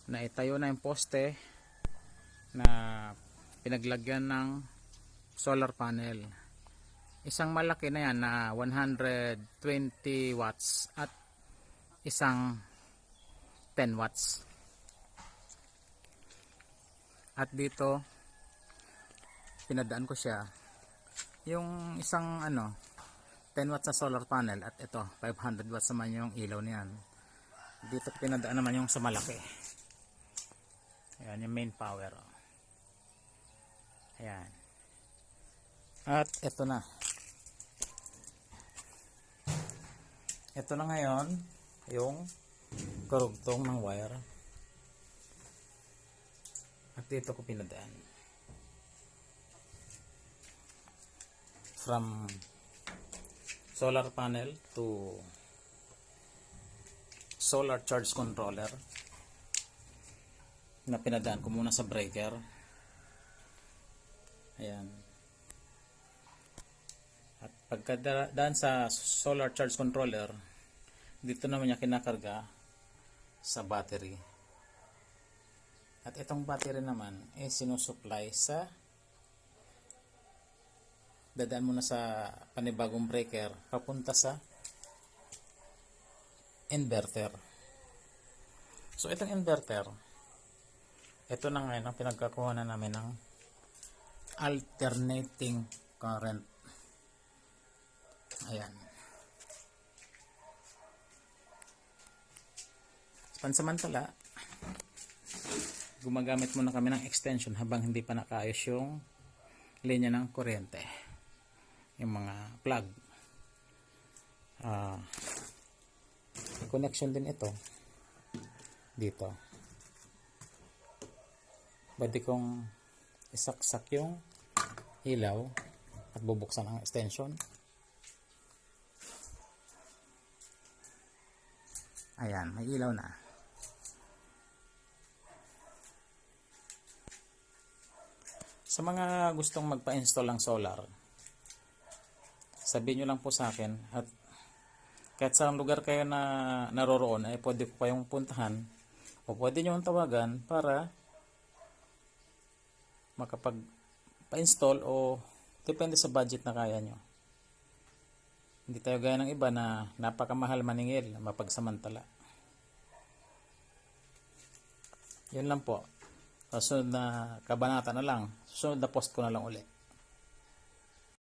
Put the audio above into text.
na itayo na yung poste na pinaglagyan ng solar panel. Isang malaki na yan na 120 watts at isang 10 watts. At dito pinadaan ko siya yung isang 10 watts na solar panel, at ito 500 watts naman yung ilaw niyan. Dito pinadaan naman yung sa malaki. Ayan yung main power. Ayan. At ito na. Ito na ngayon yung karugtong ng wire. At dito ko pinadaan. From solar panel to solar charge controller, na pinadaan ko muna sa breaker. Ayan. At pagkadaan sa solar charge controller, dito naman niya kinakarga sa battery. At itong battery naman ay sinusupply sa, dadaan muna sa panibagong breaker papunta sa inverter. So itong inverter, ito na ngayon ang pinagkakuha na namin ng alternating current. Ayan. Pansamantala, gumagamit muna kami ng extension habang hindi pa nakaayos yung linya ng kuryente, yung mga plug. Connection din ito dito. Pwede kong isaksak yung ilaw at bubuksan ang extension. Ayan, may ilaw na. Sa mga gustong magpa-install ng solar, sabihin nyo lang po sa akin, at kahit sa lugar kayo na naroroon ay pwede ko kayong puntahan o pwede nyo tawagan para makapag-install, o depende sa budget na kaya nyo. Hindi tayo gaya ng iba na napakamahal maningil, mapagsamantala. Yun lang po. Susunod na kabanata na lang. Susunod na post ko na lang ulit.